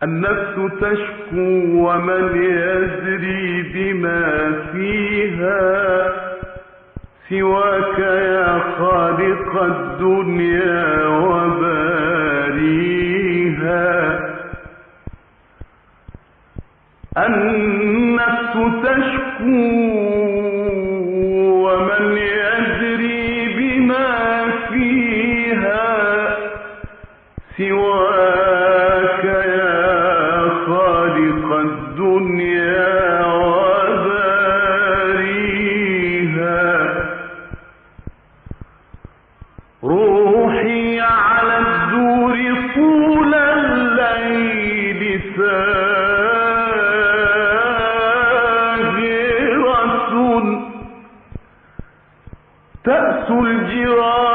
النفس تشكو ومن يزري بما فيها سواك يا خالق الدنيا وباريها. النفس تشكو ومن يدري بما فيها سواك يا خالق الدنيا وباريها. روحي على الدور طول الليل تأس الجيران